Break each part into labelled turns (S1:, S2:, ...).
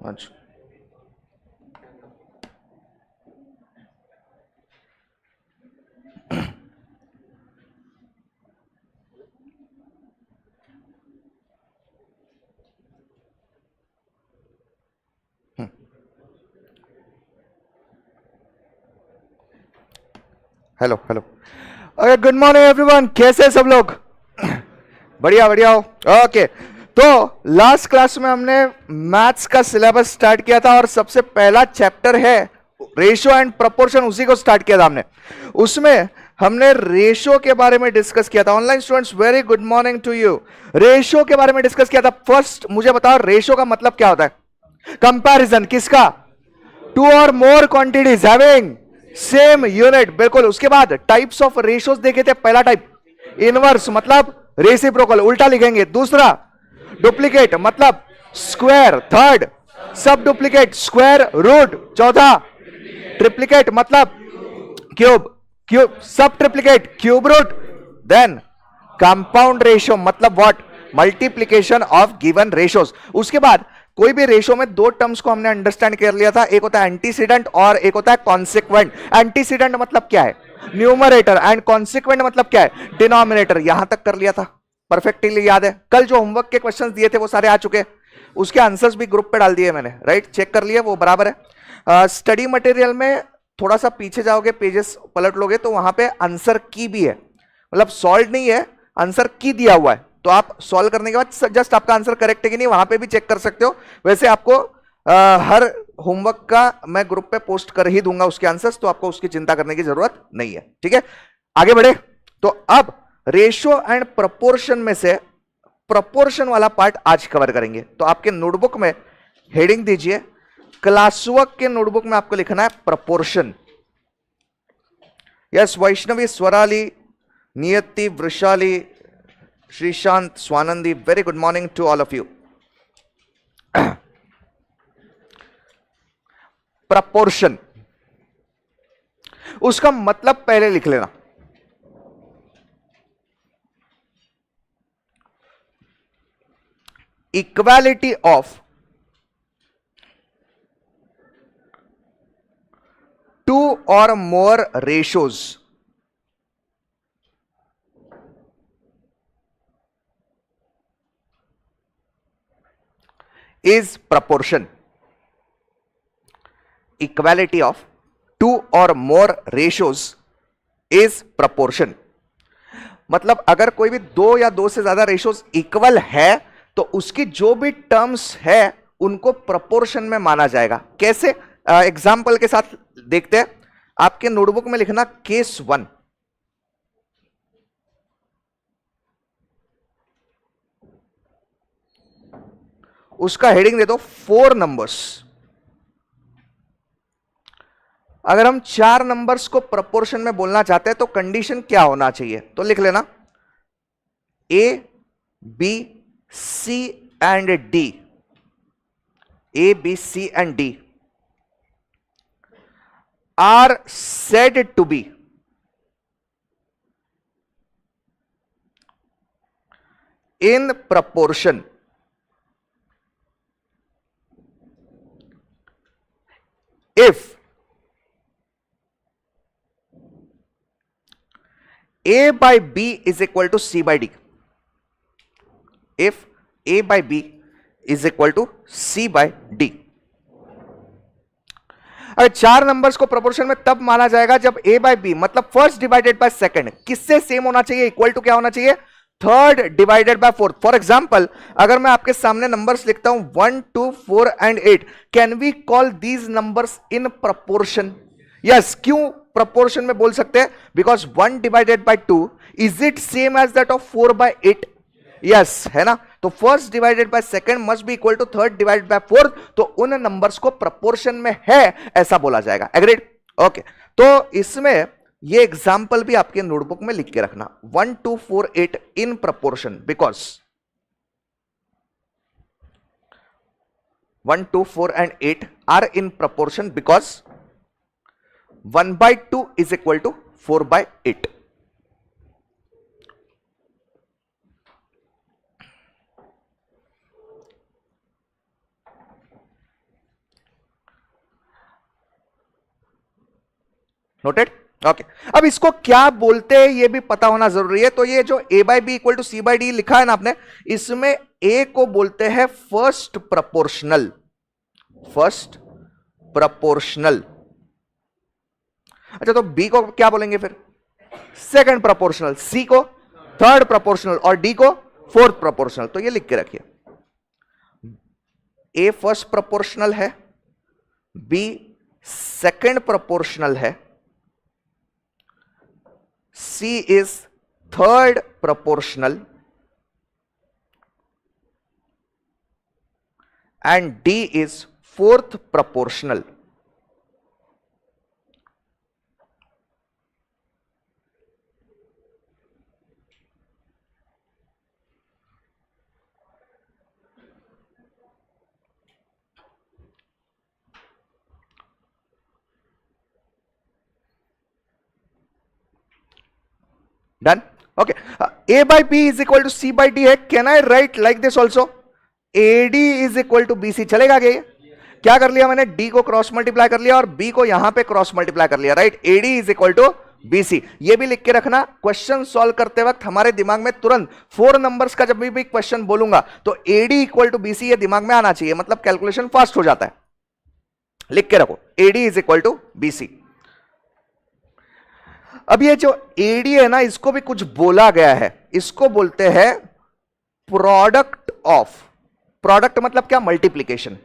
S1: अच्छा, hello hello. Okay, good morning everyone, कैसे हैं सब लोग? बढ़िया बढ़िया हो। ओके, तो लास्ट क्लास में हमने मैथ्स का सिलेबस स्टार्ट किया था और सबसे पहला चैप्टर है रेशियो एंड प्रोपोर्शन, उसी को स्टार्ट किया था हमने। उसमें हमने रेशियो के बारे में डिस्कस किया था। Online students, very good morning to you. Ratio के बारे में डिस्कस किया था। फर्स्ट मुझे बताओ, रेशियो का मतलब क्या होता है? कंपैरिजन किसका? टू और more quantities having same unit, बिल्कुल। उसके बाद टाइप्स ऑफ रेशियोज देखे थे। पहला टाइप इनवर्स, मतलब रेसिप्रोकल, उल्टा लिखेंगे। दूसरा डुप्लीकेट, मतलब square. Third sub duplicate, square root. चौथा ट्रिप्लीकेट, मतलब cube. Cube sub triplicate, cube root. Then compound ratio, मतलब what? Multiplication of given ratios. उसके बाद कोई भी रेशियो में दो टर्म्स को हमने अंडरस्टैंड कर लिया था। एक होता है एंटीसीडेंट और एक होता है कॉन्सिक्वेंट। एंटीसीडेंट मतलब क्या है? न्यूमरेटर। एंड कॉन्सिक्वेंट मतलब क्या है? डिनोमिनेटर। यहां तक कर लिया था, परफेक्टली याद है। कल जो होमवर्क के क्वेश्चंस दिए थे वो सारे आ चुके हैं, उसके आंसर्स भी ग्रुप पे डाल दिए मैंने, राइट? चेक कर लिए, वो बराबर है। स्टडी मटेरियल में थोड़ा सा पीछे जाओगे, पेजेस पलट लोगे तो वहां पे आंसर की भी है, मतलब सॉल्व नहीं है, आंसर की दिया हुआ है। तो आप सॉल्व करने के बाद जस्ट आपका आंसर करेक्ट है कि नहीं वहां पे भी चेक कर सकते हो। वैसे आपको हर होमवर्क का मैं ग्रुप पे पोस्ट कर ही दूंगा उसके आंसर्स, तो आपको उसकी चिंता करने की जरूरत नहीं है, ठीक है? आगे बढ़े तो अब रेशियो एंड प्रपोर्शन में से प्रपोर्शन वाला पार्ट आज कवर करेंगे। तो आपके नोटबुक में हेडिंग दीजिए, क्लास वर्क के नोटबुक में आपको लिखना है proportion. Yes, Vaishnavi, Swarali, Niyati, Vrishali, Shrishant, Swanandi, very good morning to all of you. Proportion, उसका मतलब पहले लिख लेना। इक्वालिटी ऑफ टू और more ratios is proportion. Equality of two or more ratios is proportion. मतलब अगर कोई भी दो या दो से ज्यादा रेशियोज इक्वल है तो उसकी जो भी टर्म्स है उनको प्रोपोर्शन में माना जाएगा। कैसे? एग्जाम्पल के साथ देखते हैं। आपके नोटबुक में लिखना केस 1। उसका हेडिंग दे दो 4 नंबर्स। अगर हम 4 नंबर्स को प्रोपोर्शन में बोलना चाहते हैं तो कंडीशन क्या होना चाहिए? तो लिख लेना A B C and D. A B C and D are said to be in proportion if a by b is equal to c by d। if a by b is equal to c by d। अगर 4 numbers को proportion में तब माना जाएगा जब a by b मतलब first divided by second किससे same होना चाहिए? इक्वल टू क्या होना चाहिए? Third divided by fourth. For example, अगर मैं आपके सामने नंबर्स लिखता हूं 1 2 4 and 8, can we call these numbers in proportion? Yes. क्यों प्रोपोर्शन में बोल सकते हैं? Because 1 divided by 2 is it same as that of 4 by 8? Yes, है ना? तो first divided by second must be equal to third divided by fourth. तो उन नंबर्स को प्रोपोर्शन में है ऐसा बोला जाएगा। एग्रीड? ओके, तो इसमें ये एग्जांपल भी आपके नोटबुक में लिख के रखना, 1 2 4 8 in proportion, because 1 2 4 and 8 are in proportion because 1 by 2 is equal to 4 by 8। Noted? Okay, अब इसको क्या बोलते हैं ये भी पता होना जरूरी है। तो ये जो a by B equal to C by D लिखा है ना आपने, इसमें a को बोलते हैं फर्स्ट प्रपोर्शनल, फर्स्ट प्रपोर्शनल। अच्छा, तो b को क्या बोलेंगे फिर? सेकंड प्रपोर्शनल, c को थर्ड प्रपोर्शनल और d को फोर्थ प्रपोर्शनल। तो ये लिख के रखिए, a फर्स्ट प्रपोर्शनल है, b सेकंड प्रपोर्शनल है, C is third proportional and D is fourth proportional. Done? Okay. A by B is equal to C by D है. Can I write like this also? AD is equal to BC. चलेगा क्या ये? क्या कर लिया मैंने? D को cross multiply कर लिया और B को यहां पे क्रॉस मल्टीप्लाई कर लिया, right? AD is equal to BC. ये भी लिख के रखना, क्वेश्चन सॉल्व करते वक्त हमारे दिमाग में तुरंत 4 नंबर्स का जब भी क्वेश्चन बोलूंगा तो AD इक्वल टू BC ये दिमाग में आना चाहिए, मतलब कैलकुलेशन फास्ट हो जाता है। लिख के रखो, AD is equal to BC। अब ये जो AD है ना, इसको भी कुछ बोला गया है, इसको बोलते हैं प्रोडक्ट ऑफ। प्रोडक्ट मतलब क्या? मल्टीप्लीकेशन।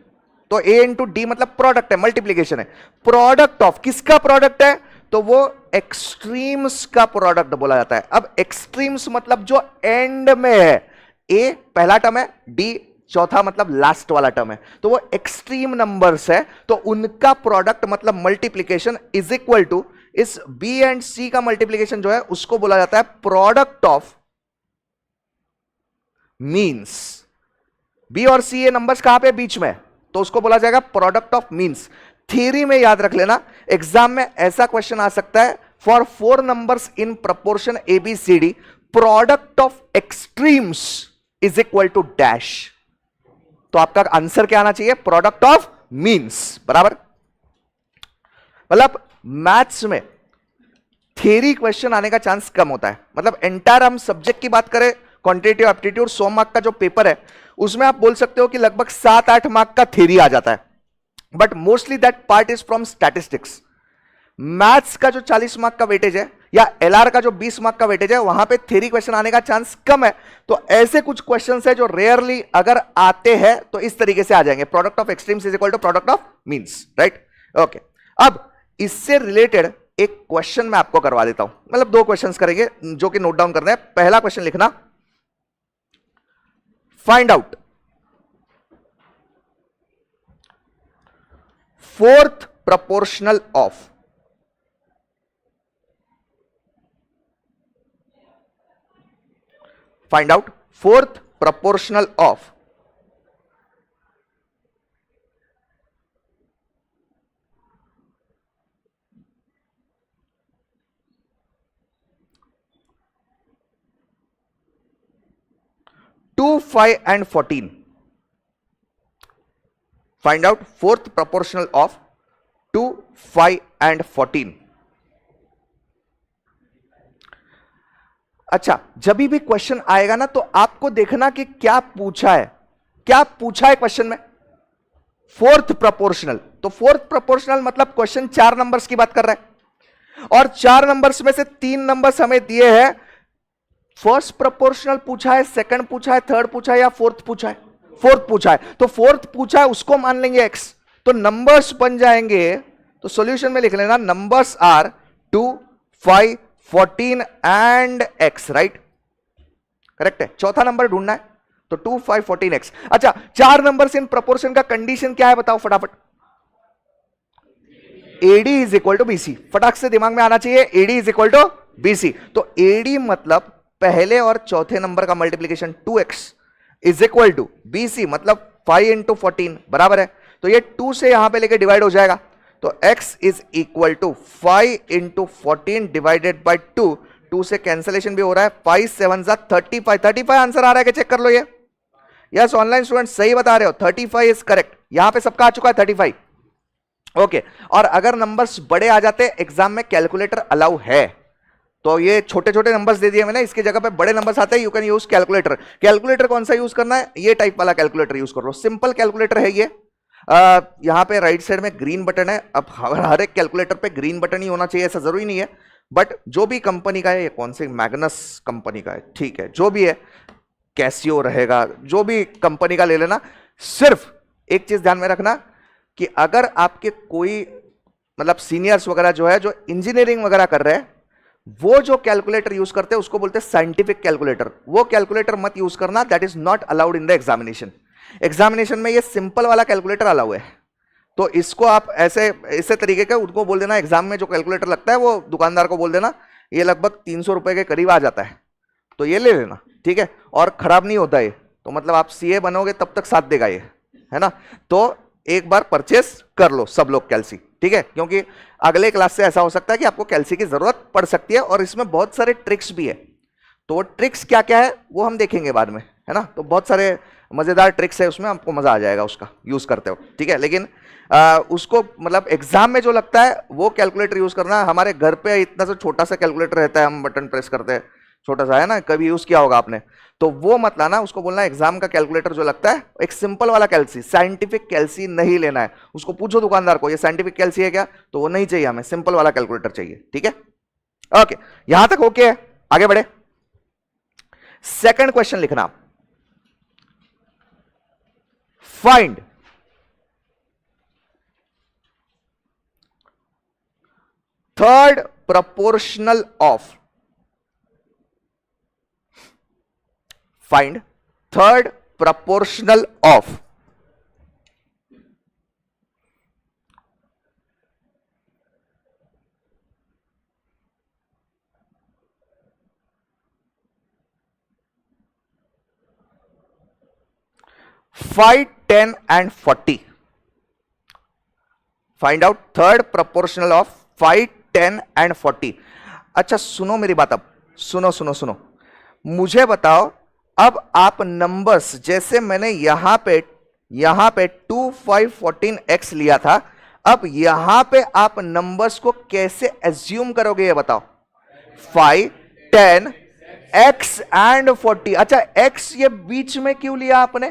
S1: तो A इंटू डी मतलब प्रोडक्ट है, मल्टीप्लीकेशन है। प्रोडक्ट ऑफ किसका प्रोडक्ट है? तो वो एक्सट्रीम्स का प्रोडक्ट बोला जाता है। अब एक्सट्रीम्स मतलब जो एंड में है, A पहला टर्म है, D चौथा मतलब लास्ट वाला टर्म है, तो वो एक्सट्रीम नंबर्स है, तो उनका प्रोडक्ट मतलब मल्टीप्लीकेशन इज इक्वल टू इस B एंड C का मल्टीप्लीकेशन जो है उसको बोला जाता है प्रोडक्ट ऑफ मीन्स। B और C ये नंबर्स कहां पे? बीच में, तो उसको बोला जाएगा प्रोडक्ट ऑफ मीन्स। थ्योरी में याद रख लेना, एग्जाम में ऐसा क्वेश्चन आ सकता है, for 4 numbers in proportion ABCD product of extremes is equal to dash. तो आपका आंसर क्या आना चाहिए? प्रोडक्ट ऑफ मीन्स, बराबर। मतलब मैथ्स में थ्योरी क्वेश्चन आने का चांस कम होता है। मतलब एंटायर हम सब्जेक्ट की बात करें, क्वांटिटेटिव एप्टीट्यूड 100 मार्क का जो पेपर है उसमें आप बोल सकते हो कि लगभग 7-8 मार्क का थ्योरी आ जाता है, but mostly that part is from statistics. Maths का जो 40 मार्क का वेटेज है या एलआर का जो 20 मार्क का वेटेज है, वहां पे थ्योरी क्वेश्चन आने का चांस कम है। तो ऐसे कुछ क्वेश्चंस है जो रेयरली अगर आते हैं तो इस तरीके से आ जाएंगे, product of extremes is equal to product of means, right? Okay, अब इससे रिलेटेड एक क्वेश्चन मैं आपको करवा देता हूं, मतलब 2 क्वेश्चंस करेंगे जो कि नोट डाउन करना है। पहला क्वेश्चन लिखना, find out fourth proportional of find out fourth proportional of two, 5 and 14. Find out fourth proportional of 2, 5 and 14. अच्छा, जब भी क्वेश्चन आएगा ना तो आपको देखना कि क्या पूछा है, क्या पूछा है क्वेश्चन में। फोर्थ प्रोपोर्शनल, तो फोर्थ प्रोपोर्शनल मतलब क्वेश्चन 4 नंबर्स की बात कर रहा है और 4 नंबर्स में से 3 नंबर्स हमें दिए हैं। फर्स्ट प्रोपोर्शनल पूछा है, सेकंड पूछा है, थर्ड पूछा है या फोर्थ पूछा है? फोर्थ पूछा है, तो फोर्थ पूछा है उसको मान लेंगे x, तो नंबर्स बन जाएंगे। तो सॉल्यूशन में लिख लेना, numbers are 2, 5, 14 and x, right? Correct है। चौथा नंबर ढूंढना है, तो 2, 5, 14 x। अच्छा, 4 नंबर्स इन प्रपोर्शन का कंडीशन क्या है बताओ फटाफट। AD is equal to BC, फटाक से दिमाग में आना चाहिए, AD is equal to BC। तो AD मतलब पहले और चौथे नंबर का multiplication 2x is equal to BC मतलब 5 इंटू 14 बराबर है। तो ये 2 से यहां पे लेके डिवाइड हो जाएगा, तो x is equal to 5 into 14 divided by 2। 2 से कैंसलेशन भी हो रहा है, 5 7 जा 35। 35 आंसर आ रहा है कि चेक कर लो ये। यस ऑनलाइन स्टूडेंट सही बता रहे हो, 35 इज करेक्ट। यहां पे सबका आ चुका है 35। ओके और अगर नंबर्स बड़े आ जाते एग्जाम में कैलकुलेटर अलाउ है, तो ये छोटे छोटे नंबर्स दे दिए मैंने, इसकी जगह पे बड़े नंबर्स आते हैं, you can use calculator. Calculator कौन सा यूज करना है, ये टाइप वाला कैलकुलेटर यूज कर लो, सिंपल कैलकुलेटर है ये। यहां पे राइट साइड में ग्रीन बटन है। अब हर एक कैलकुलेटर पे ग्रीन बटन ही होना चाहिए ऐसा जरूरी नहीं है, बट जो भी कंपनी का है, ये कौन सी मैग्नस कंपनी का है, ठीक है, जो भी है, कैसियो रहेगा, जो भी कंपनी का ले लेना। सिर्फ एक चीज ध्यान में रखना कि अगर आपके कोई मतलब सीनियर्स वगैरह जो है, जो इंजीनियरिंग वगैरह कर रहे हैं, वो जो कैलकुलेटर यूज करते हैं उसको बोलते हैं साइंटिफिक कैलकुलेटर। वो कैलकुलेटर मत यूज करना, that is not allowed in the examination. Examination में ये सिंपल वाला कैलकुलेटर अलाउ है, तो इसको आप ऐसे तरीके का उनको बोल देना, एग्जाम में जो कैलकुलेटर लगता है वो दुकानदार को बोल देना, ये लगभग 300 रुपए के करीब आ जाता है, तो ये ले लेना, ठीक है, और खराब नहीं होता है, तो मतलब आप सीए बनोगे तब तक साथ देगा ये, है ना। तो एक बार परचेस कर लो सब लोग कैल्सी, ठीक है, क्योंकि अगले क्लास से ऐसा हो सकता है कि आपको कैल्सी की जरूरत पड़ सकती है, और इसमें बहुत सारे ट्रिक्स भी है। तो ट्रिक्स क्या क्या है वो हम देखेंगे बाद में, है ना। तो बहुत सारे मजेदार ट्रिक्स है उसमें, आपको मजा आ जाएगा उसका यूज करते हो, ठीक है। लेकिन उसको मतलब एग्जाम में जो लगता है वो कैलकुलेटर यूज करना। हमारे घर पे इतना सा छोटा सा कैलकुलेटर रहता है, हम बटन प्रेस करते हैं, छोटा सा, है ना, कभी यूज किया होगा आपने, तो वो मत लाना, उसको बोलना एग्जाम का कैलकुलेटर जो लगता है एक सिंपल वाला कैल्सी, साइंटिफिक कैल्सी नहीं लेना है। उसको पूछो दुकानदार को ये साइंटिफिक कैल्सी है क्या, तो वो नहीं चाहिए, हमें सिंपल वाला कैलकुलेटर चाहिए, ठीक है। ओके, यहां तक ओके है, आगे बढ़े। सेकंड क्वेश्चन लिखना, find third proportional of, find third proportional of 5, 10 and 40. Find out third proportional of 5, 10 and 40. अच्छा सुनो मेरी बात, अब सुनो सुनो सुनो, मुझे बताओ, अब आप नंबर्स जैसे मैंने यहां पे 2, 5, 14x लिया था, अब यहां पे आप नंबर्स को कैसे एज्यूम करोगे ये बताओ। 5, 10, x एंड 40। अच्छा x ये बीच में क्यों लिया आपने,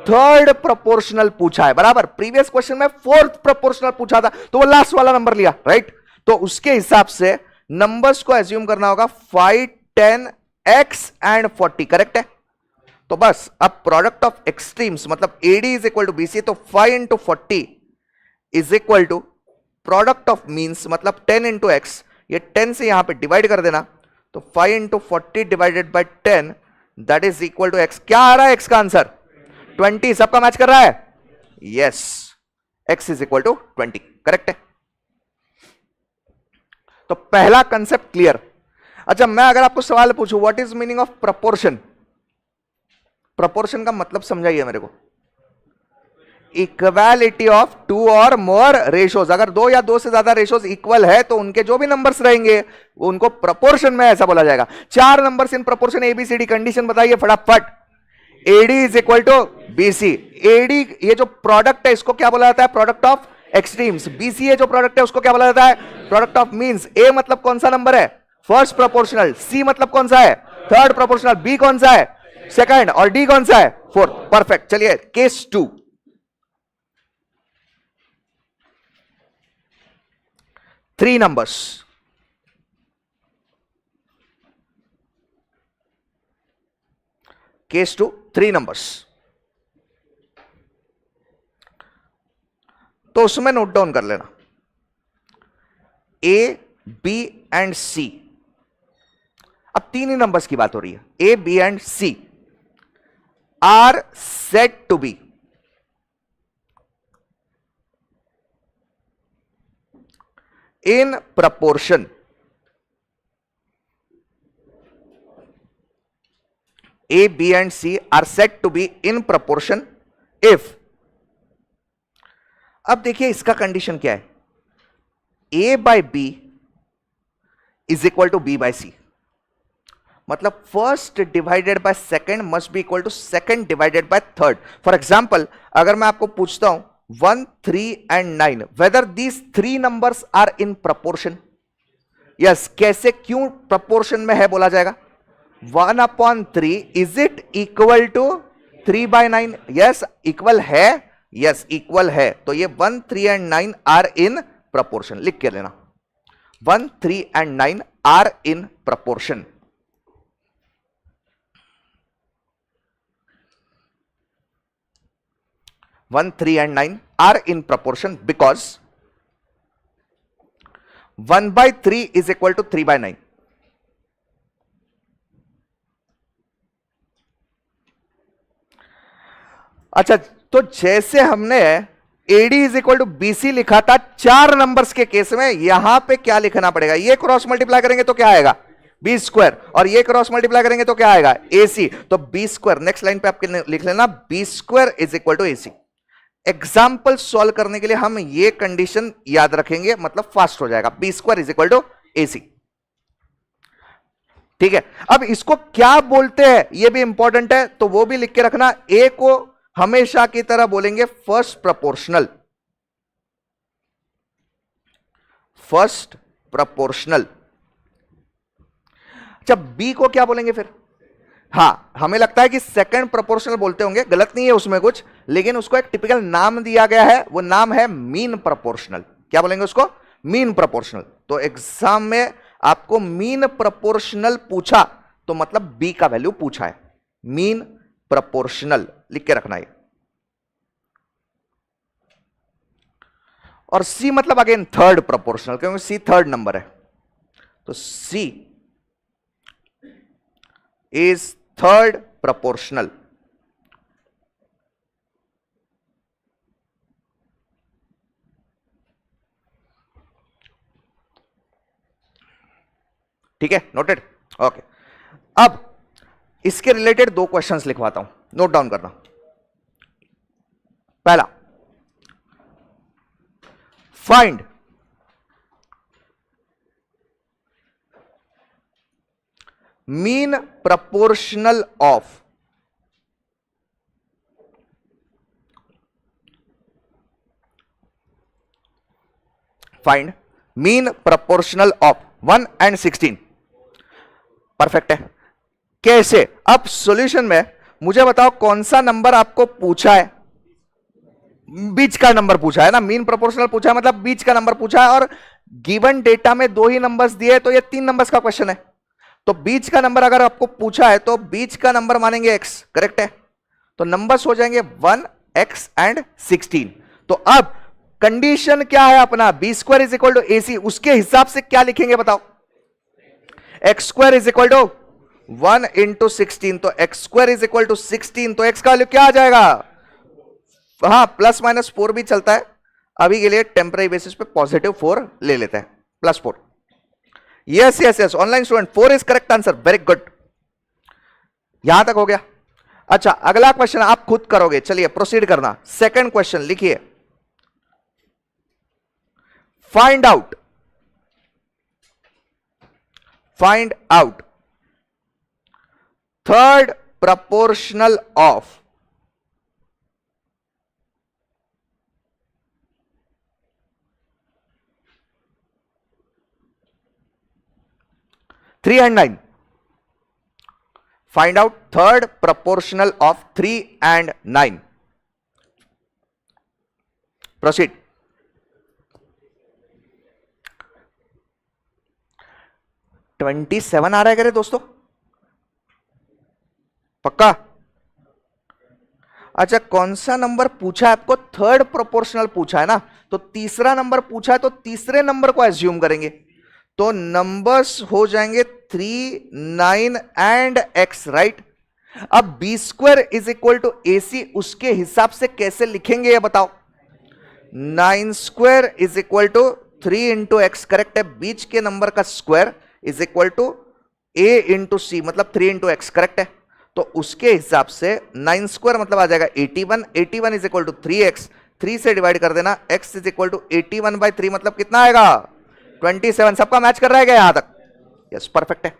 S1: थर्ड प्रोपोर्शनल पूछा है, बराबर। प्रीवियस क्वेश्चन में फोर्थ प्रोपोर्शनल पूछा था, तो वो लास्ट वाला नंबर लिया, राइट। तो उसके हिसाब से नंबर्स को एज्यूम करना होगा 5, 10, x एंड 40, करेक्ट है। तो बस अब प्रोडक्ट ऑफ एक्सट्रीम्स मतलब AD is equal to BC, तो 5 into 40 is equal to product of means मतलब 10 इंटू x, ये 10 से यहां पे डिवाइड कर देना, तो 5 into 40 divided by 10 that is equal to x। क्या आ रहा है x का आंसर 20, सबका मैच कर रहा है, yes, x is equal to 20, correct है। तो पहला कंसेप्ट क्लियर। अच्छा मैं अगर आपको सवाल पूछूं what is meaning of proportion, proportion का मतलब समझाइए मेरे को। इक्वालिटी ऑफ 2 और मोर रेशोज, अगर 2 या 2 से ज्यादा रेशोज इक्वल है तो उनके जो भी नंबर्स रहेंगे उनको प्रपोर्शन में ऐसा बोला जाएगा। 4 numbers in proportion ABCD, condition बताइए फटाफट। AD is equal to BC, AD ये जो प्रोडक्ट है इसको क्या बोला जाता है, प्रोडक्ट ऑफ एक्सट्रीम्स। BC ये जो प्रोडक्ट है उसको क्या बोला जाता है, प्रोडक्ट ऑफ मीन्स। A मतलब कौन सा नंबर है, फर्स्ट प्रोपोर्शनल, C मतलब कौन सा है, थर्ड प्रोपोर्शनल, B कौन सा है, सेकंड, और D कौन सा है, फोर्थ। परफेक्ट। चलिए case 2, three numbers, case 2, 3 numbers. तो उसमें नोट डाउन कर लेना A, B एंड C। अब 3 ही नंबर्स की बात हो रही है, A, B and C are said to be in proportion A, B and C are said to be in proportion if, अब देखिए इसका कंडीशन क्या है, A by B is equal to B by C, मतलब first divided by second must be equal to second divided by third. For example अगर मैं आपको पूछता हूं 1, 3 and 9, whether these three numbers are in proportion. Yes, कैसे क्यों proportion में है बोला जाएगा? 1/3 is it equal to 3/9? Yes, equal है, यस इक्वल है। तो ये 1, 3 एंड 9 आर इन प्रपोर्शन, लिख के लेना 1, 3 and 9 are in proportion. One, 3 and 9 are in proportion because 1/3 is equal to 3/9. अच्छा, तो जैसे हमने AD is equal to BC लिखा था 4 नंबर्स के केस में, यहां पे क्या लिखना पड़ेगा? ये क्रॉस मल्टीप्लाई करेंगे तो क्या आएगा? B स्क्वायर, और ये क्रॉस मल्टीप्लाई करेंगे तो क्या आएगा? AC। तो B स्क्वायर, नेक्स्ट लाइन पे आपके लिख लेना B square is equal to AC। Example solve करने के लिए हम ये कंडीशन याद रखेंगे, मतलब फास्ट हो जाएगा। B square is equal to AC। ठीक है, अब इसको क्या बोलते हैं ये भी इंपॉर्टेंट है, तो वो भी लिख के रखना। ए को हमेशा की तरह बोलेंगे फर्स्ट प्रपोर्शनल, फर्स्ट प्रपोर्शनल। जब बी को क्या बोलेंगे फिर? हाँ, हमें लगता है कि सेकंड प्रोपोर्शनल बोलते होंगे, गलत नहीं है उसमें कुछ, लेकिन उसको एक टिपिकल नाम दिया गया है, वो नाम है मीन प्रोपोर्शनल। क्या बोलेंगे उसको? Mean proportional. तो एग्जाम में आपको मीन प्रोपोर्शनल पूछा तो मतलब बी का वैल्यू पूछा है, मीन प्रोपोर्शनल लिख के रखना है। और सी मतलब अगेन थर्ड प्रोपोर्शनल, क्योंकि सी थर्ड नंबर है, तो सी इज थर्ड proportional। ठीक है, नोटेड? ओके, अब इसके रिलेटेड 2 क्वेश्चंस लिखवाता हूं, नोट डाउन करना। पहला, find mean proportional of mean proportional of 1 and 16। Perfect है। कैसे? अब सॉल्यूशन में मुझे बताओ कौन सा नंबर आपको पूछा है? बीच का नंबर पूछा है ना, मीन प्रोपोर्शनल पूछा है मतलब बीच का नंबर पूछा है, और गिवन डेटा में 2 ही नंबर्स दिए, तो ये 3 नंबर्स का क्वेश्चन है। तो बीच का नंबर अगर आपको पूछा है तो बीच का नंबर मानेंगे x, करेक्ट है? तो नंबर्स हो जाएंगे 1, x एंड 16। तो अब कंडीशन क्या है अपना? B square is equal to AC, उसके हिसाब से क्या लिखेंगे बताओ? X square is equal to 1 into 16, तो X square is equal to 16, तो x का वैल्यू क्या आ जाएगा? हाँ, +-4 भी चलता है, अभी के लिए टेम्पररी बेसिस पे +4 ले लेते हैं, +4। Yes yes yes, online student 4 is correct answer, very good. यहां तक हो गया। अच्छा, अगला क्वेश्चन आप खुद करोगे, चलिए प्रोसीड करना। सेकंड क्वेश्चन लिखिए, find out third proportional of 3 and 9। Find out third proportional of 3 and 9। Proceed। $27 आ रहा है क्या रे दोस्तों? पक्का? अच्छा, कौन सा नंबर पूछा है आपको? थर्ड प्रोपोर्शनल पूछा है ना, तो तीसरा नंबर पूछा है, तो तीसरे नंबर को एज्यूम करेंगे, तो नंबर्स हो जाएंगे 3, 9 एंड x, राइट? अब B square is equal to AC, उसके हिसाब से कैसे लिखेंगे ये बताओ? 9 square is equal to 3 into X, correct है? बीच के नंबर का square is equal to A into C, मतलब 3 इंटू एक्स, करेक्ट है? तो उसके हिसाब से 9 स्क्वायर मतलब आ जाएगा 81, 81 इज इक्वल टू 3x, 3 से डिवाइड कर देना, x इज इक्वल टू 81/3 मतलब कितना आएगा? 27। सबका मैच कर रहा है क्या यहां तक? यस, परफेक्ट है,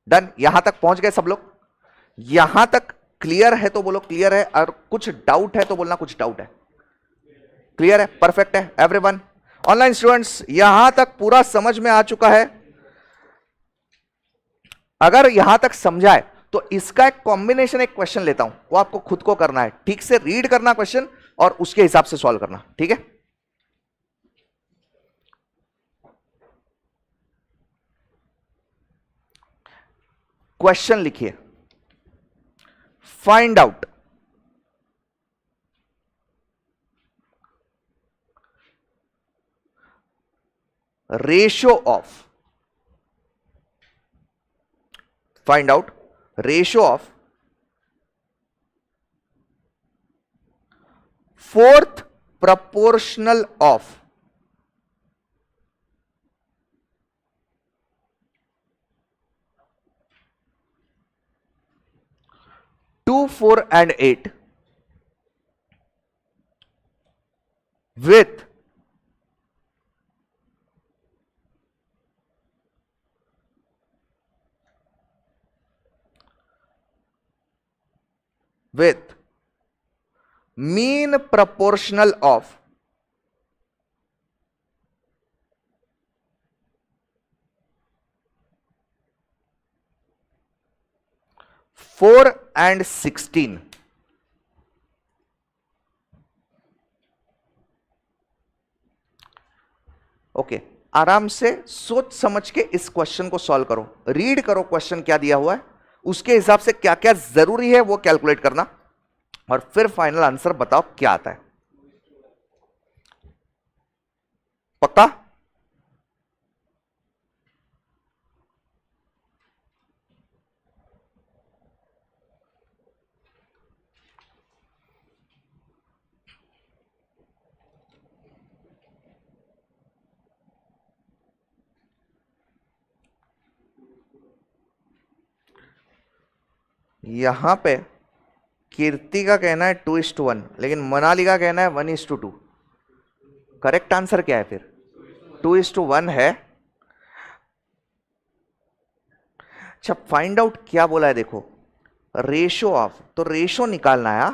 S1: डन। यहां तक पहुंच गए सब लोग? यहां तक क्लियर है तो बोलो क्लियर है, और कुछ डाउट है तो बोलना कुछ डाउट है। क्लियर है, परफेक्ट है एवरीवन। ऑनलाइन स्टूडेंट्स यहां तक पूरा समझ में आ चुका है? अगर यहां तक समझा है तो इसका एक कॉम्बिनेशन, एक क्वेश्चन लेता हूं, वो आपको खुद को करना है, ठीक से रीड करना क्वेश्चन और उसके हिसाब से सॉल्व करना, ठीक है? क्वेश्चन लिखिए, find out ratio of, find out ratio of fourth proportional of two, 4 and 8 with mean proportional of 4 and 16। Okay, आराम से सोच समझ के इस क्वेश्चन को सॉल्व करो, रीड करो क्वेश्चन क्या दिया हुआ है, उसके हिसाब से क्या क्या जरूरी है वो कैलकुलेट करना और फिर फाइनल आंसर बताओ क्या आता है। पक्का? यहां पे कीर्ति का कहना है 2:1, लेकिन मनाली का कहना है 1:2। करेक्ट आंसर क्या है फिर? 2:1 है। अच्छा, फाइंड आउट क्या बोला है देखो, रेशो ऑफ, तो रेशो निकालना है।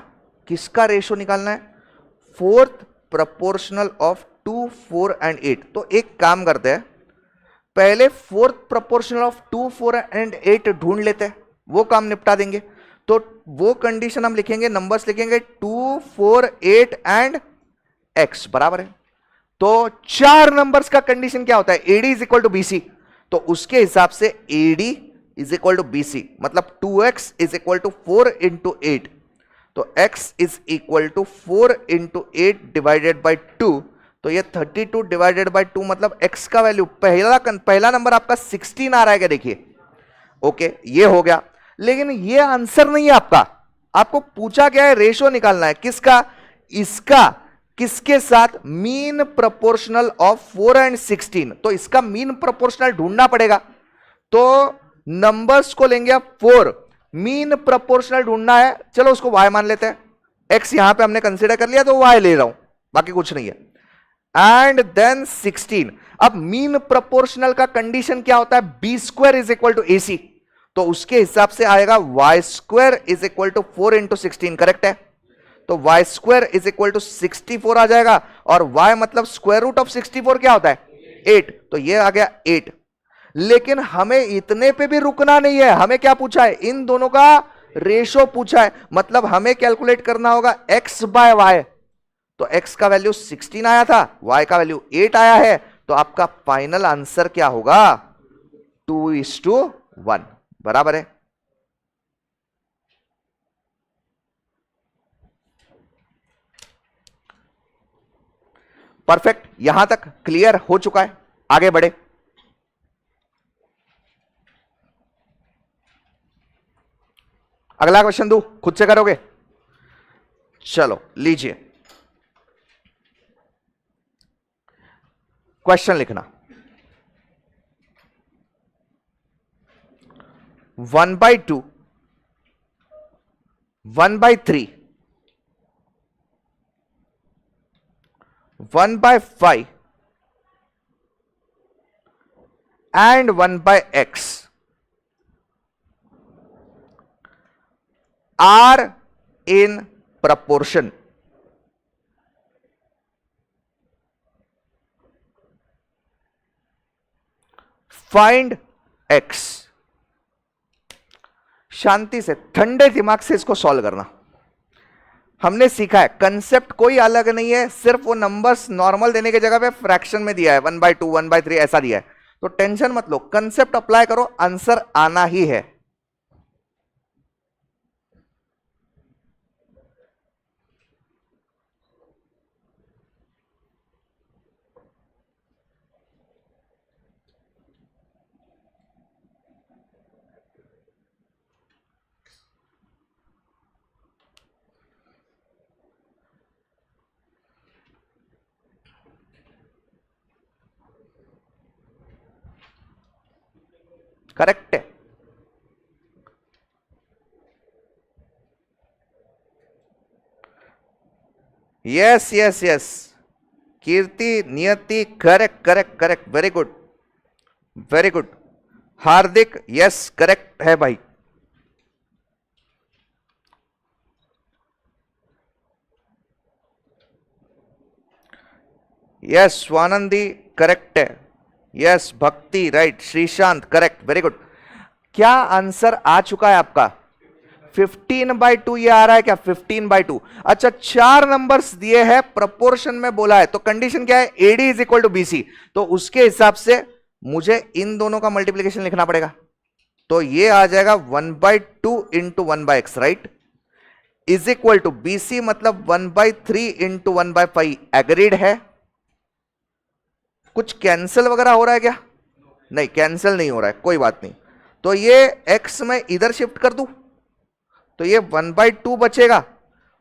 S1: किसका रेशो निकालना है? Fourth proportional of 2, 4 and 8। तो एक काम करते हैं, पहले फोर्थ प्रोपोर्शनल ऑफ 2, 4 एंड 8 ढूंढ लेते हैं, वो काम निपटा देंगे। तो वो कंडीशन हम लिखेंगे, नंबर्स लिखेंगे 2, 4, 8 एंड x बराबर है। तो चार नंबर्स का कंडीशन क्या होता है? AD is equal to BC। तो उसके हिसाब से AD is equal to BC, मतलब 2x is equal to 4 into 8। तो x is equal to 4 into 8 divided by 2। तो ये 32 डिवाइडेड बाई 2, मतलब x का वैल्यू, पहला नंबर आपका 16 आ रहा है क्या? देखिए, ओके ये हो गया। लेकिन ये आंसर नहीं है आपका, आपको पूछा गया है रेशो निकालना है। किसका? इसका। किसके साथ? Mean proportional of 4 and 16। तो इसका मीन प्रोपोर्शनल ढूंढना पड़ेगा। तो नंबर्स को लेंगे आप 4, मीन प्रोपोर्शनल ढूंढना है, चलो उसको y मान लेते हैं। x यहां पे हमने कंसीडर कर लिया तो y ले रहा हूं, बाकी कुछ नहीं है। And then 16। अब मीन प्रोपोर्शनल का कंडीशन क्या होता है? b² is equal to AC। तो उसके हिसाब से आएगा y² is equal to 4 into 16। Correct है? तो y² इज इक्वल टू 64 आ जाएगा, और y मतलब स्क्वायर रूट ऑफ 64 क्या होता है? 8। तो ये आ गया 8। लेकिन हमें इतने पे भी रुकना नहीं है, हमें क्या पूछा है? इन दोनों का रेशो पूछा है, मतलब हमें कैलकुलेट करना होगा x बाय y। तो x का वैल्यू 16 आया था, y का वैल्यू 8 आया है, तो आपका फाइनल आंसर क्या होगा? 2:1 बराबर है। परफेक्ट, यहां तक क्लियर हो चुका है, आगे बढ़े। अगला क्वेश्चन दू, खुद से करोगे? चलो लीजिए, क्वेश्चन लिखना। 1/2, 1/3, 1/5 and 1/x are in proportion find x. शांति से ठंडे दिमाग से इसको सॉल्व करना। हमने सीखा है कंसेप्ट कोई अलग नहीं है, सिर्फ वो नंबर्स नॉर्मल देने की जगह पे फ्रैक्शन में दिया है, 1/2 1/3 ऐसा दिया है। तो टेंशन मत लो, कंसेप्ट अप्लाई करो, आंसर आना ही है। करेक्ट है। Yes yes yes, Kirti Niyati, correct correct correct, very good very good. Hardik yes correct है भाई। यस स्वानंदी करेक्ट है। Yes Bhakti right. Shrishant correct, very good. क्या आंसर आ चुका है आपका? 15/2 ये आ रहा है क्या? 15/2। अच्छा, 4 नंबर्स दिए हैं, प्रपोर्शन में बोला है, तो कंडीशन क्या है? AD is equal to BC। तो उसके हिसाब से मुझे इन दोनों का मल्टीप्लीकेशन लिखना पड़ेगा। तो ये आ जाएगा 1/2 into 1/x right, is equal to BC मतलब 1/3 इंटू 1/5। एग्रीड है? कुछ कैंसिल वगैरह हो रहा है क्या? नहीं, कैंसिल नहीं हो रहा है, कोई बात नहीं। तो ये x में इधर शिफ्ट कर दूं तो ये 1/2 बचेगा,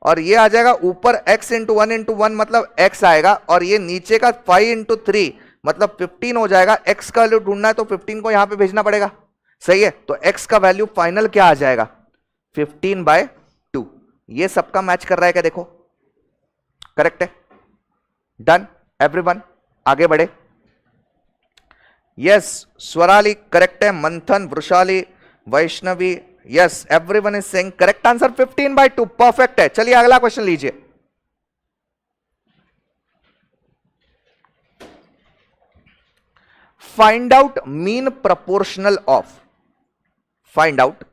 S1: और ये आ जाएगा ऊपर x इंटू 1 इंटू 1 मतलब x आएगा, और ये नीचे का 5 इंटू 3 मतलब 15 हो जाएगा। x का वैल्यू ढूंढना है तो 15 को यहां पे भेजना पड़ेगा, सही है। तो x का वैल्यू फाइनल क्या आ जाएगा? 15/2। ये सबका मैच कर रहा है क्या? देखो करेक्ट है। डन एवरीवन, आगे बढ़े। यस स्वराली करेक्ट है, मंथन, Vrishali, Vaishnavi, yes everyone is saying correct answer 15/2, perfect है। चलिए अगला क्वेश्चन लीजिए। Find out mean proportional of, find out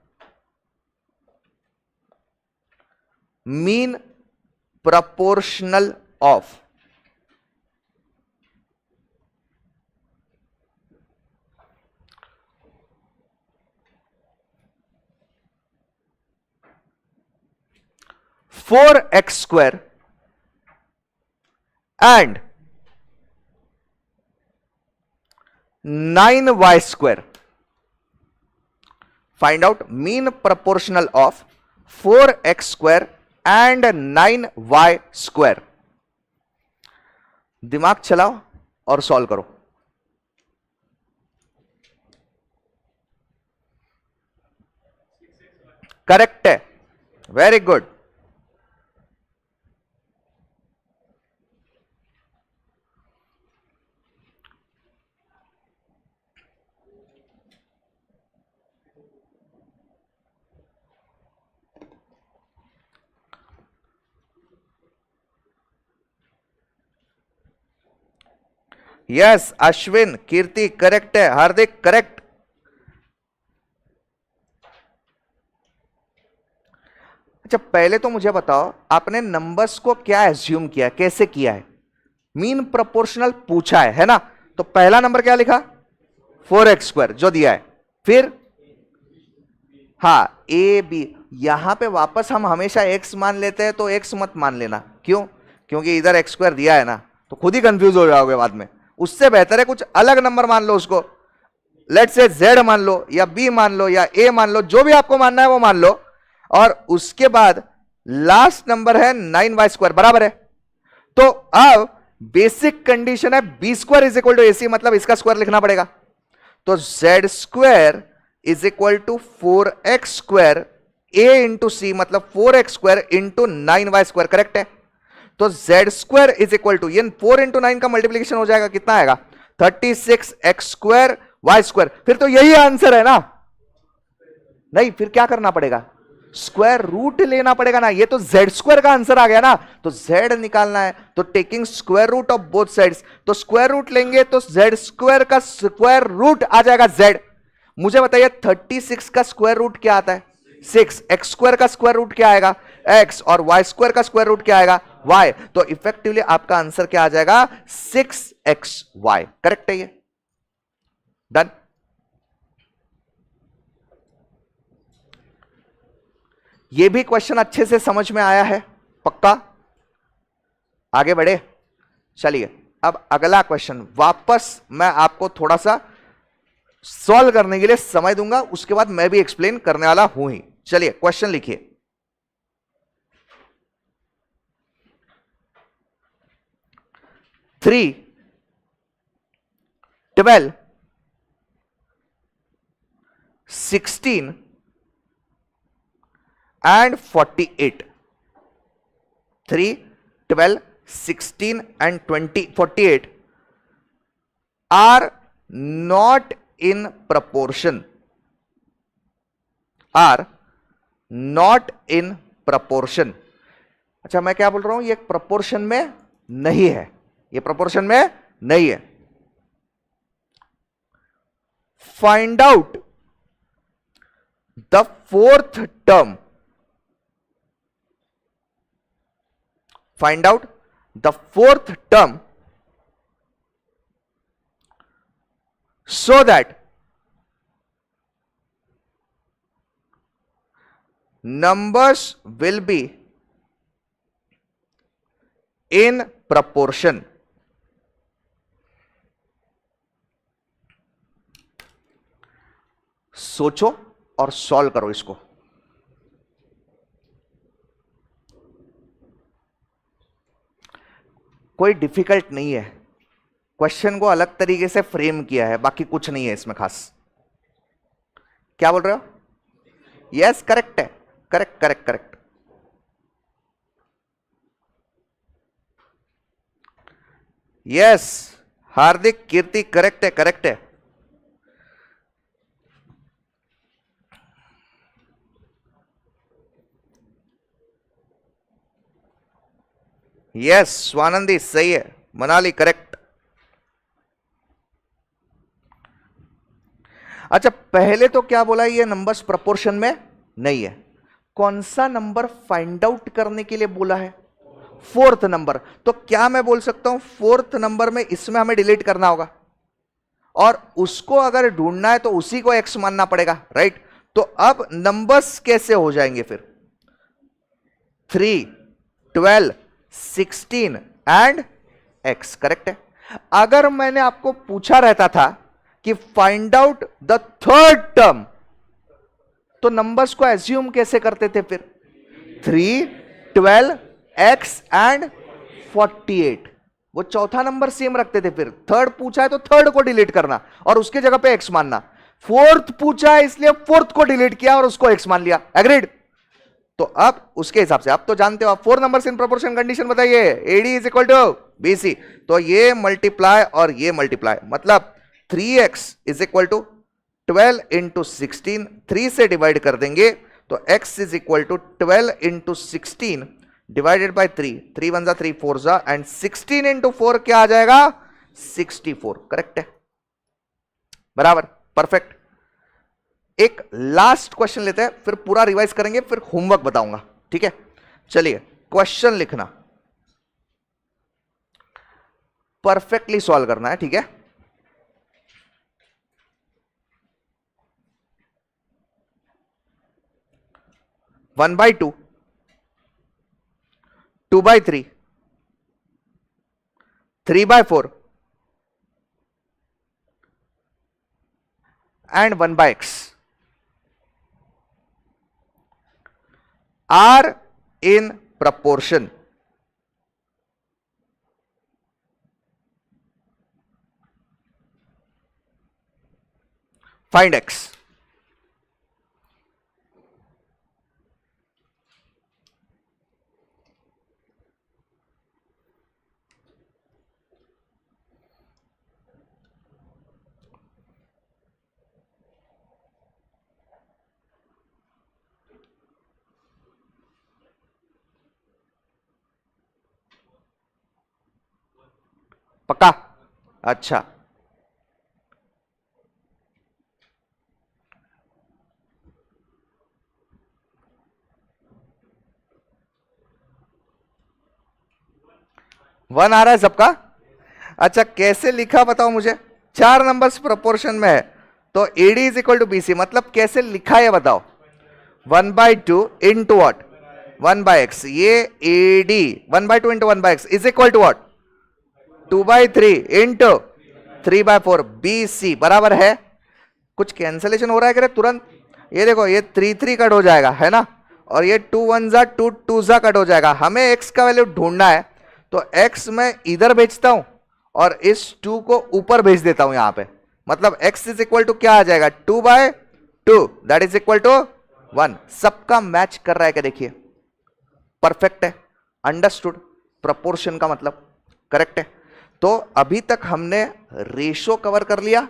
S1: mean proportional of 4x square and 9y square. Find out mean proportional of 4x square and 9y square. दिमाग चलाओ और solve करो। Correct है, very good. Yes Ashwin, कीर्ति correct है, हार्दिक correct. अच्छा पहले तो मुझे बताओ आपने नंबर्स को क्या एज्यूम किया, कैसे किया है? मीन प्रोपोर्शनल पूछा है ना, तो पहला नंबर क्या लिखा? 4x स्क्वायर जो दिया है, फिर हाँ ए बी। यहां पे वापस हम हमेशा x मान लेते हैं, तो x मत मान लेना। क्यों? क्योंकि इधर x स्क्वायर दिया है ना, तो खुद ही कंफ्यूज हो जाओगे बाद में। उससे बेहतर है कुछ अलग नंबर मान लो उसको, लेट्स से z मान लो या b मान लो या a मान लो, जो भी आपको मानना है वो मान लो, और उसके बाद लास्ट नंबर है 9y स्क्वायर, बराबर है। तो अब बेसिक कंडीशन है b square is equal to a c, मतलब इसका स्क्वायर लिखना पड़ेगा। तो Z square is equal to 4x square a into c, मतलब 4x square into 9y square, correct है। तो Z square is equal to, ये 4 इंटू 9 का मल्टीप्लीकेशन हो जाएगा, कितना आएगा? 36x square y square. फिर तो यही आंसर है ना? नहीं, फिर क्या करना पड़ेगा? स्क्वायर रूट लेना पड़ेगा ना, ये तो जेड स्क्वायर का आंसर आ गया ना, तो जेड निकालना है, तो taking square root of both sides, तो स्क्वायर रूट लेंगे तो जेड स्क्वायर का स्क्वायर रूट आ जाएगा जेड। मुझे बताइए 36 का स्क्वायर रूट क्या आता है? 6। एक्स स्क्वायर का स्क्वायर रूट क्या आएगा? एक्स। और वाई स्क्वायर का स्क्वायर रूट क्या आएगा? वाई। तो इफेक्टिवली आपका आंसर क्या आ जाएगा? 6xy। करेक्ट है ये? डन। ये भी क्वेश्चन अच्छे से समझ में आया है? पक्का? आगे बढ़े, चलिए अब अगला क्वेश्चन वापस मैं आपको थोड़ा सा सॉल्व करने के लिए समय दूंगा, उसके बाद मैं भी एक्सप्लेन करने वाला हूं ही। चलिए क्वेश्चन लिखिए। 3, 12, 16 and 48. 3, 12, 16 and 48 are not in proportion. Are not in proportion. अच्छा, मैं क्या बोल रहा हूं? ये प्रपोर्शन में नहीं है, ये प्रपोर्शन में नहीं है। Find out the fourth term. Find out the fourth term so that numbers will be in proportion. सोचो और सॉल्व करो इसको। कोई डिफिकल्ट नहीं है, क्वेश्चन को अलग तरीके से फ्रेम किया है, बाकी कुछ नहीं है इसमें खास। क्या बोल रहे हो? यस, करेक्ट है, करेक्ट करेक्ट करेक्ट। यस हार्दिक, कीर्ति, करेक्ट है, करेक्ट है। यस स्वानंदी, सही है। मनाली, करेक्ट। अच्छा, पहले तो क्या बोला? ये नंबर्स प्रोपोर्शन में नहीं है। कौन सा नंबर फाइंड आउट करने के लिए बोला है? Fourth number. तो क्या मैं बोल सकता हूं फोर्थ नंबर में इसमें हमें डिलीट करना होगा, और उसको अगर ढूंढना है तो उसी को एक्स मानना पड़ेगा, राइट? तो अब नंबर्स कैसे हो जाएंगे फिर? 3, 12, 16 एंड एक्स। करेक्ट है। अगर मैंने आपको पूछा रहता था कि find out the third term, तो नंबर्स को एज्यूम कैसे करते थे फिर? 3, 12, एक्स एंड 48। वो चौथा नंबर सेम रखते थे। फिर थर्ड पूछा है तो थर्ड को डिलीट करना और उसके जगह पे एक्स मानना। फोर्थ पूछा है इसलिए फोर्थ को डिलीट किया और उसको एक्स मान लिया। एग्रीड? तो अब उसके हिसाब से आप तो जानते हो, आप 4 नंबर्स इन प्रोपोर्शन कंडीशन बताइए। AD is equal to BC, तो ये मल्टीप्लाई और ये मल्टीप्लाई, मतलब 3x is equal to 12 into 16, 3 से डिवाइड कर देंगे तो x is equal to 12 into 16 divided by 3, 3 1 जा 3 4 जा, एंड 16 इंटू 4 क्या आ जाएगा? 64। करेक्ट है, बराबर, परफेक्ट। एक लास्ट क्वेश्चन लेते हैं, फिर पूरा रिवाइज करेंगे, फिर होमवर्क बताऊंगा, ठीक है? चलिए क्वेश्चन लिखना, परफेक्टली सॉल्व करना है, ठीक है? One by two, 2 by 3, 3 by 4 and 1 by x are in proportion. Find x. पक्का? अच्छा, वन आ रहा है सबका? अच्छा, कैसे लिखा बताओ मुझे। 4 नंबर्स प्रोपोर्शन में है तो AD is equal to BC, मतलब कैसे लिखा है बताओ। 1/2 इंटू वॉट? 1/x। ये AD 1/2 into 1/x is equal to what? 2/3 into 3/4 BC बराबर है। कुछ कैंसलेशन हो रहा है क्या तुरंत? ये देखो, ये 3 कट हो जाएगा है ना, और ये 2 1 जा 2 2 जा कट हो जाएगा। हमें x का वैल्यू ढूंढना है तो x मैं इधर भेजता हूं और इस 2 को ऊपर भेज देता हूं यहां पे। मतलब x इज इक्वल टू क्या आ जाएगा? 2/2 दैट इज इक्वल टू 1। सबका मैच कर रहा है क्या? देखिए, परफेक्ट है। अंडरस्टूड? प्रोपोर्शन का मतलब करेक्ट है। तो अभी तक हमने रेशो कवर कर लिया,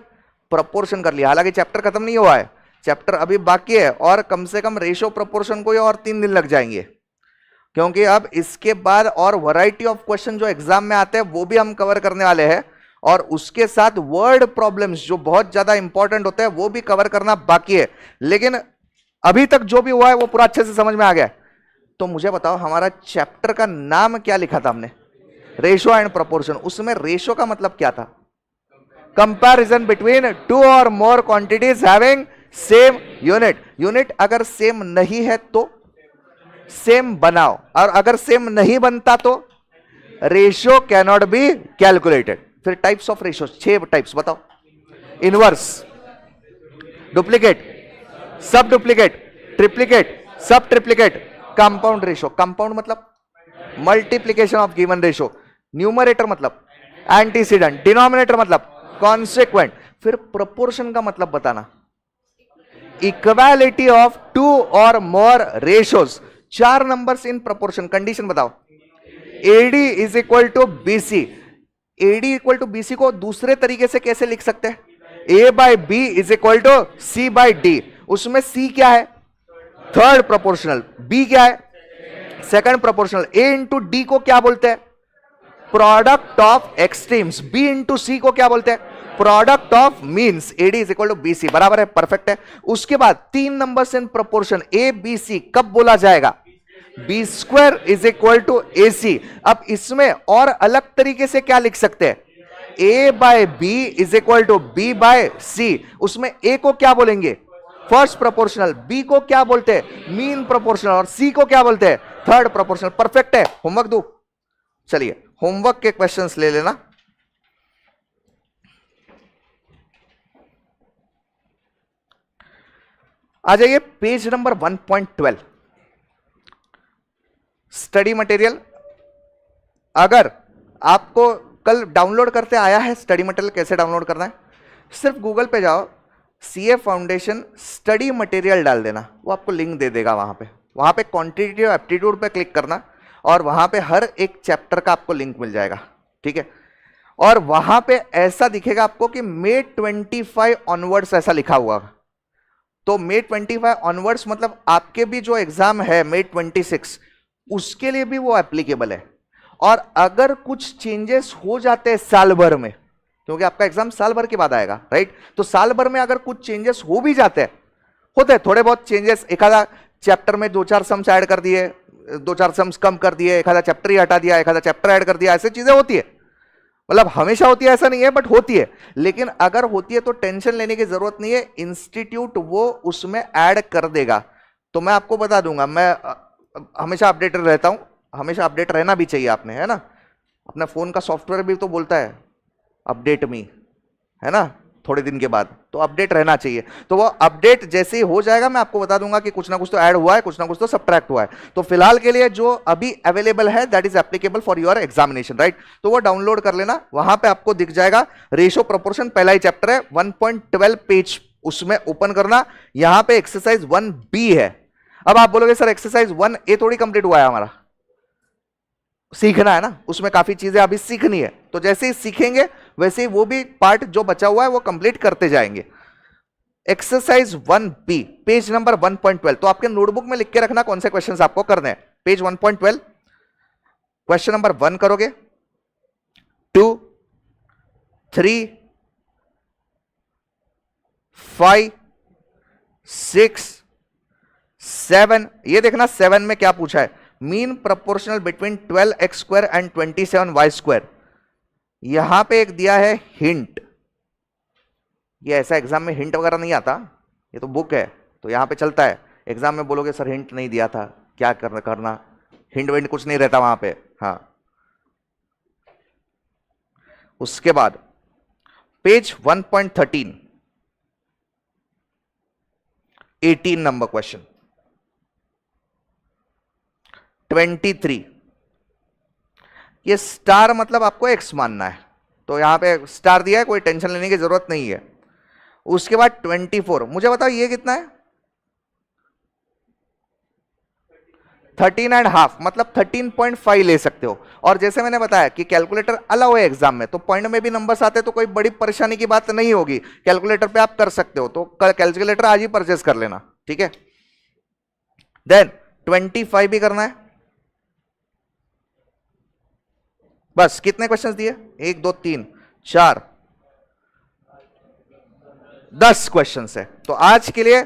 S1: प्रोपोर्शन कर लिया। हालांकि चैप्टर खत्म नहीं हुआ है, चैप्टर अभी बाकी है और कम से कम रेशो प्रोपोर्शन को और 3 दिन लग जाएंगे, क्योंकि अब इसके बाद और वैरायटी ऑफ क्वेश्चन जो एग्जाम में आते हैं वो भी हम कवर करने वाले हैं, और उसके साथ वर्ड प्रॉब्लम्स जो बहुत ज्यादा इंपॉर्टेंट होते हैं वो भी कवर करना बाकी है। लेकिन अभी तक जो भी हुआ है वो पूरा अच्छे से समझ में आ गया। तो मुझे बताओ, हमारा चैप्टर का नाम क्या लिखा था हमने? Ratio and proportion. उसमें रेशो का मतलब क्या था? कंपैरिजन बिटवीन 2 और more quantities having same unit. Unit अगर सेम नहीं है तो सेम बनाओ, और अगर सेम नहीं बनता तो ratio can not be calculated. फिर टाइप्स ऑफ रेशियो 6 टाइप्स बताओ। Inverse, duplicate, sub duplicate, triplicate, sub triplicate, compound ratio. Compound मतलब multiplication of given ratio. Numerator मतलब एंटीसीडेंट, डिनोमिनेटर मतलब कॉन्सिक्वेंट। फिर प्रोपोर्शन का मतलब बताना, इक्वालिटी ऑफ 2 और more ratios. 4 numbers in proportion. Condition बताओ। AD is equal to BC। AD equal to BC को दूसरे तरीके से कैसे लिख सकते हैं? A/B is equal to C/D। उसमें C क्या है? Third proportional. B क्या है? Second proportional. A into D को क्या बोलते हैं? Product of extremes. B into C को क्या बोलते हैं? Product of means. AD is equal to BC बराबर है, परफेक्ट है। उसके बाद 3 नंबर्स इन प्रोपोर्शन ABC कब बोला जाएगा? B² is equal to AC। अब इसमें और अलग तरीके से क्या लिख सकते हैं? A/B is equal to B/C। उसमें A को क्या बोलेंगे? First proportional. B को क्या बोलते हैं? Mean proportional. और C को क्या बोलते हैं? Third proportional. परफेक्ट है। होमवर्क दो। चलिए, होमवर्क के क्वेश्चंस ले लेना। आ जाइए पेज नंबर 1.12, स्टडी मटेरियल। अगर आपको कल डाउनलोड करते आया है स्टडी मटेरियल, कैसे डाउनलोड करना है? सिर्फ गूगल पे जाओ, CA फाउंडेशन स्टडी मटेरियल डाल देना, वो आपको लिंक दे देगा। वहां पे क्वांटिटेटिव एप्टीट्यूड पे क्लिक करना और वहां पे हर एक चैप्टर का आपको लिंक मिल जाएगा, ठीक है। और वहां पे ऐसा दिखेगा आपको कि May 25 ऑनवर्ड्स ऐसा लिखा हुआ। तो May 25 ऑनवर्ड्स मतलब आपके भी जो एग्जाम है May 26, उसके लिए भी वो एप्लीकेबल है। और अगर कुछ चेंजेस हो जाते हैं साल भर में, क्योंकि आपका एग्जाम साल भर के बाद आएगा, राइट, तो साल भर में अगर कुछ चेंजेस हो भी जाते हैं, होते हैं थोड़े बहुत चेंजेस, एक आधा चैप्टर में 2-4 सम्स ऐड कर दिए, 2-4 सम्स कम कर दिए, एक आधा चैप्टर ही हटा दिया, एक आधा चैप्टर ऐड कर दिया, ऐसी चीजें होती है। मतलब हमेशा होती है ऐसा नहीं है, बट होती है। लेकिन अगर होती है तो टेंशन लेने की जरूरत नहीं है, इंस्टीट्यूट वो उसमें ऐड कर देगा। तो मैं आपको बता दूंगा, मैं हमेशा अपडेटेड रहता हूं, हमेशा अपडेट रहना भी चाहिए आपने, है ना। अपना फोन का सॉफ्टवेयर भी तो बोलता है अपडेट मी, है ना, थोड़े दिन के बाद, तो अपडेट रहना चाहिए। तो वो अपडेट जैसे ही हो जाएगा मैं आपको बता दूंगा कि कुछ ना कुछ तो ऐड हुआ है, कुछ ना कुछ तो सबट्रैक्ट हुआ है। तो फिलहाल के लिए जो अभी अवेलेबल है that is applicable for your examination, right. तो वो डाउनलोड कर लेना, वहां पे आपको दिख जाएगा रेशो प्रोपोर्शन, पहला ही चैप्टर है, 1.12 पेज उसमें ओपन करना। यहां पे एक्सरसाइज 1B है। अब आप बोलोगे सर एक्सरसाइज 1A थोड़ी कंप्लीट हुआ है, हमारा सीखना है ना, उसमें काफी चीजें अभी सीखनी है। तो जैसे ही सीखेंगे वैसे ही वो भी पार्ट जो बचा हुआ है वो कंप्लीट करते जाएंगे। एक्सरसाइज 1B पेज नंबर 1.12, तो आपके नोटबुक में लिख के रखना कौन से क्वेश्चंस आपको करने हैं। पेज 1.12 क्वेश्चन नंबर 1 करोगे, 2, 3, 5, 6, 7। ये देखना 7 में क्या पूछा है, mean proportional between 12x² and 27y²। यहां पे एक दिया है हिंट। ये ऐसा एग्जाम में हिंट वगैरह नहीं आता, ये तो बुक है, तो यहां पे चलता है। एग्जाम में बोलोगे सर हिंट नहीं दिया था, क्या करना, हिंट विंट कुछ नहीं रहता वहां पे। हाँ, उसके बाद पेज 1.13, 18 नंबर क्वेश्चन, 23। ये स्टार मतलब आपको एक्स मानना है, तो यहां पे स्टार दिया है, कोई टेंशन लेने की जरूरत नहीं है। उसके बाद 24, मुझे बताओ ये कितना है? 13.5 मतलब 13.5 ले सकते हो। और जैसे मैंने बताया कि कैलकुलेटर अलाउ है एग्जाम में, तो पॉइंट में भी नंबर्स आते तो कोई बड़ी परेशानी की बात नहीं होगी, कैलकुलेटर पे आप कर सकते हो, तो कैलकुलेटर आज ही परचेज कर लेना, ठीक है। देन 25 भी करना है। बस कितने क्वेश्चंस दिए? 1 2 3 4 10 क्वेश्चंस है। तो आज के लिए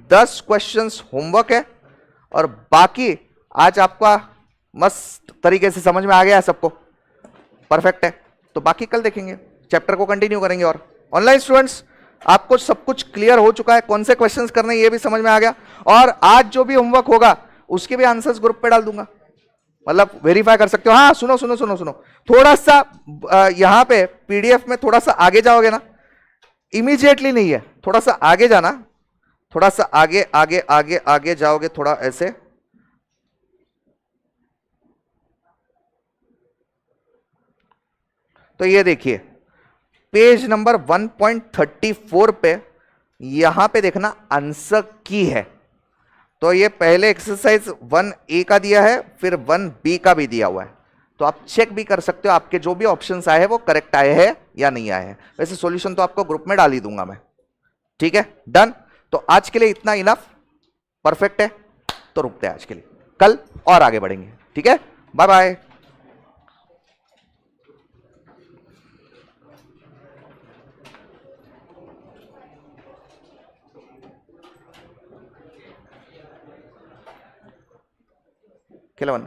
S1: 10 क्वेश्चंस होमवर्क है, और बाकी आज आपका मस्त तरीके से समझ में आ गया है सबको, परफेक्ट है। तो बाकी कल देखेंगे, चैप्टर को कंटिन्यू करेंगे। और ऑनलाइन स्टूडेंट्स, आपको सब कुछ क्लियर हो चुका है, कौन से क्वेश्चंस करने ये भी समझ में आ गया। और आज जो भी होमवर्क होगा उसके भी आंसर्स ग्रुप पे डाल दूंगा, मतलब वेरीफाई कर सकते हो। हाँ सुनो सुनो सुनो सुनो, थोड़ा सा यहां पे पीडीएफ में थोड़ा सा आगे जाओगे ना, इमीडिएटली नहीं है, थोड़ा सा आगे जाना, थोड़ा सा आगे आगे आगे आगे जाओगे, थोड़ा ऐसे। तो ये देखिए पेज नंबर 1.34 पे, यहां पे देखना आंसर की है। तो ये पहले एक्सरसाइज 1A का दिया है, फिर 1B का भी दिया हुआ है, तो आप चेक भी कर सकते हो आपके जो भी ऑप्शंस आए हैं वो करेक्ट आए हैं या नहीं आए हैं। वैसे सॉल्यूशन तो आपको ग्रुप में डाल ही दूंगा मैं, ठीक है, डन। तो आज के लिए इतना इनफ, परफेक्ट है। तो रुकते हैं आज के लिए, कल और आगे बढ़ेंगे, ठीक है, बाय बाय। खिलवन